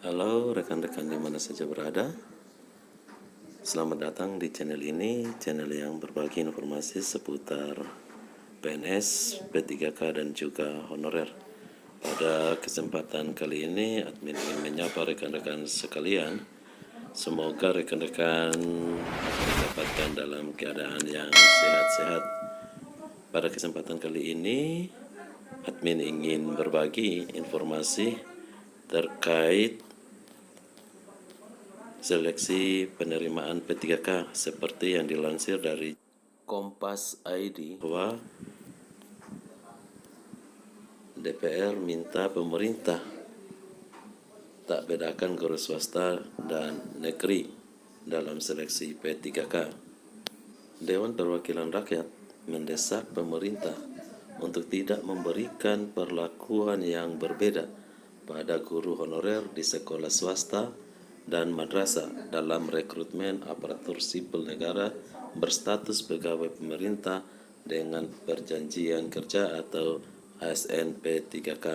Halo rekan-rekan di mana saja berada. Selamat datang di channel ini, channel yang berbagi informasi seputar PNS, P3K dan juga honorer. Pada kesempatan kali ini, admin ingin menyapa rekan-rekan sekalian. Semoga rekan-rekan didapatkan dalam keadaan yang sehat-sehat. Pada kesempatan kali ini, admin ingin berbagi informasi terkait seleksi penerimaan P3K seperti yang dilansir dari Kompas ID bahwa DPR minta pemerintah tak bedakan guru swasta dan negeri dalam seleksi P3K. Dewan Perwakilan Rakyat mendesak pemerintah untuk tidak memberikan perlakuan yang berbeda pada guru honorer di sekolah swasta dan madrasah dalam rekrutmen aparatur sipil negara berstatus pegawai pemerintah dengan perjanjian kerja atau ASN P3K.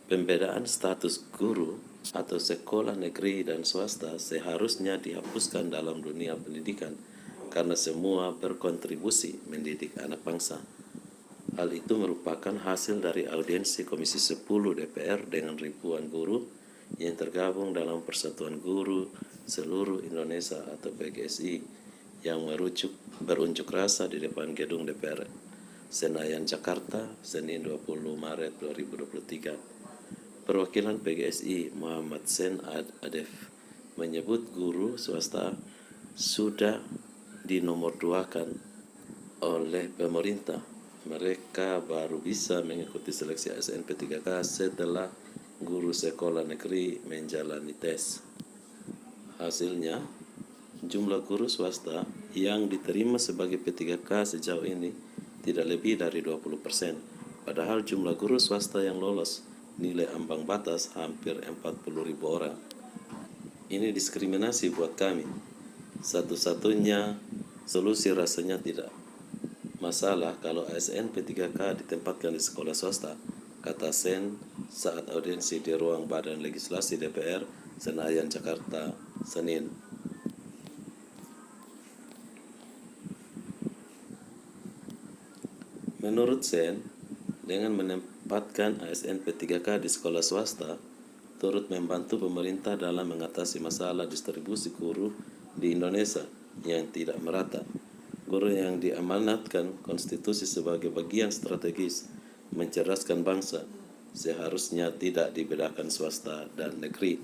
Pembedaan status guru atau sekolah negeri dan swasta seharusnya dihapuskan dalam dunia pendidikan karena semua berkontribusi mendidik anak bangsa. Hal itu merupakan hasil dari audiensi Komisi 10 DPR dengan ribuan guru yang tergabung dalam Persatuan Guru Seluruh Indonesia atau PGSI yang berunjuk rasa di depan gedung DPR Senayan, Jakarta, Senin 20 Maret 2023. Perwakilan PGSI Muhammad Sen Adef menyebut guru swasta sudah dinomorduakan oleh pemerintah. Mereka baru bisa mengikuti seleksi ASN P3K setelah guru sekolah negeri menjalani tes. Hasilnya, jumlah guru swasta yang diterima sebagai P3K sejauh ini tidak lebih dari 20%, padahal jumlah guru swasta yang lolos nilai ambang batas hampir 40.000 orang. Ini diskriminasi buat kami. Satu-satunya solusi rasanya tidak masalah kalau ASN P3K ditempatkan di sekolah swasta, kata Sen saat audiensi di ruang Badan Legislasi DPR Senayan, Jakarta, Senin. Menurut Sen, dengan menempatkan ASN P3K di sekolah swasta, turut membantu pemerintah dalam mengatasi masalah distribusi guru di Indonesia yang tidak merata. Guru yang diamanatkan konstitusi sebagai bagian strategis mencerdaskan bangsa seharusnya tidak dibedakan swasta dan negeri.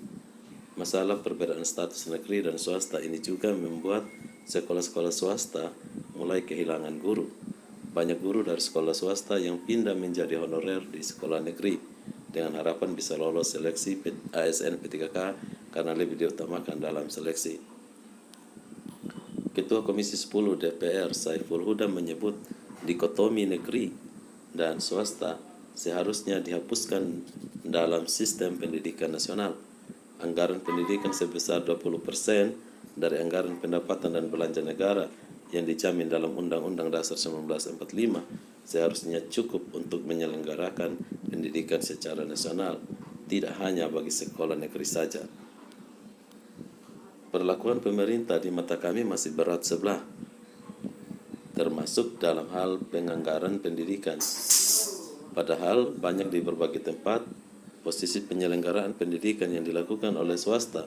Masalah perbedaan status negeri dan swasta ini juga membuat sekolah-sekolah swasta mulai kehilangan guru. Banyak guru dari sekolah swasta yang pindah menjadi honorer di sekolah negeri dengan harapan bisa lolos seleksi ASN P3K karena lebih diutamakan dalam seleksi. Ketua Komisi 10 DPR Saiful Huda menyebut dikotomi negeri dan swasta seharusnya dihapuskan dalam sistem pendidikan nasional. Anggaran pendidikan sebesar 20% dari anggaran pendapatan dan belanja negara yang dijamin dalam Undang-Undang Dasar 1945 seharusnya cukup untuk menyelenggarakan pendidikan secara nasional, tidak hanya bagi sekolah negeri saja. Perlakuan pemerintah di mata kami masih berat sebelah, termasuk dalam hal penganggaran pendidikan. Padahal banyak di berbagai tempat, posisi penyelenggaraan pendidikan yang dilakukan oleh swasta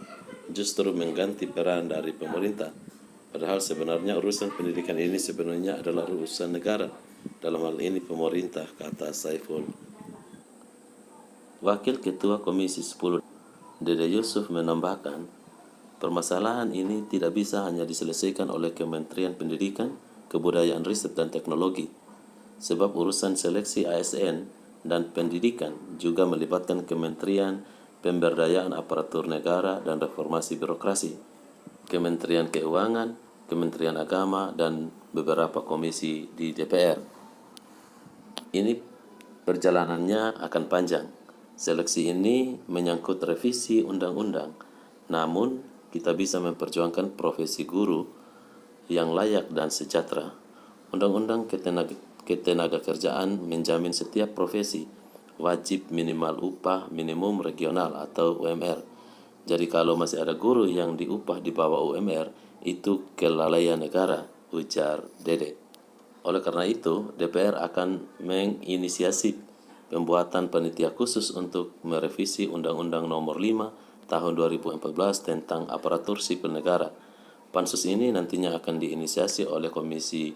justru mengganti peran dari pemerintah. Padahal sebenarnya urusan pendidikan ini sebenarnya adalah urusan negara, dalam hal ini pemerintah, kata Saiful. Wakil Ketua Komisi 10 Dede Yusuf menambahkan, permasalahan ini tidak bisa hanya diselesaikan oleh Kementerian Pendidikan, Kebudayaan, Riset, dan Teknologi, sebab urusan seleksi ASN dan pendidikan juga melibatkan Kementerian Pemberdayaan Aparatur Negara dan Reformasi Birokrasi, Kementerian Keuangan, Kementerian Agama, dan beberapa komisi di DPR. Ini perjalanannya akan panjang. Seleksi ini menyangkut revisi undang-undang, namun kita bisa memperjuangkan profesi guru yang layak dan sejahtera. Undang-undang Ketenagakerjaan menjamin setiap profesi wajib minimal upah minimum regional atau UMR Jadi kalau masih ada guru yang diupah di bawah UMR, itu kelalaian negara, ujar Dede. Oleh karena itu, DPR akan menginisiasi pembuatan panitia khusus untuk merevisi Undang-Undang Nomor 5 Tahun 2014 tentang aparatur sipil negara. Pansus ini nantinya akan diinisiasi oleh Komisi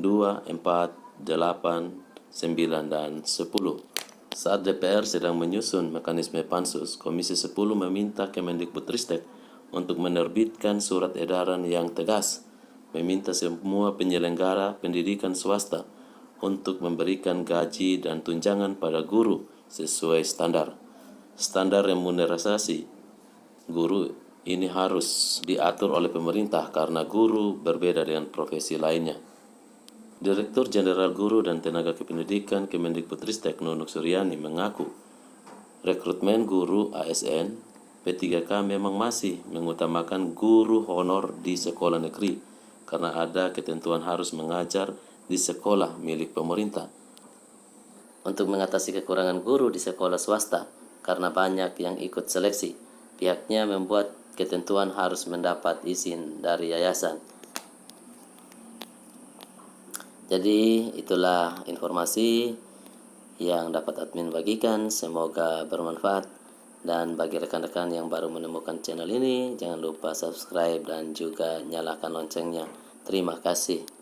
2, 4, 8, 9, dan 10. Saat DPR sedang menyusun mekanisme pansus, Komisi 10 meminta Kemendikbudristek untuk menerbitkan surat edaran yang tegas, meminta semua penyelenggara pendidikan swasta untuk memberikan gaji dan tunjangan pada guru sesuai standar. Standar remunerasi guru ini harus diatur oleh pemerintah karena guru berbeda dengan profesi lainnya. Direktur Jenderal Guru dan Tenaga Kependidikan Kemendikbudristek Nunuk Suryani mengaku rekrutmen guru ASN P3K memang masih mengutamakan guru honor di sekolah negeri karena ada ketentuan harus mengajar di sekolah milik pemerintah. Untuk mengatasi kekurangan guru di sekolah swasta karena banyak yang ikut seleksi, pihaknya membuat ketentuan harus mendapat izin dari yayasan. Jadi itulah informasi yang dapat admin bagikan, semoga bermanfaat. Dan bagi rekan-rekan yang baru menemukan channel ini, jangan lupa subscribe dan juga nyalakan loncengnya. Terima kasih.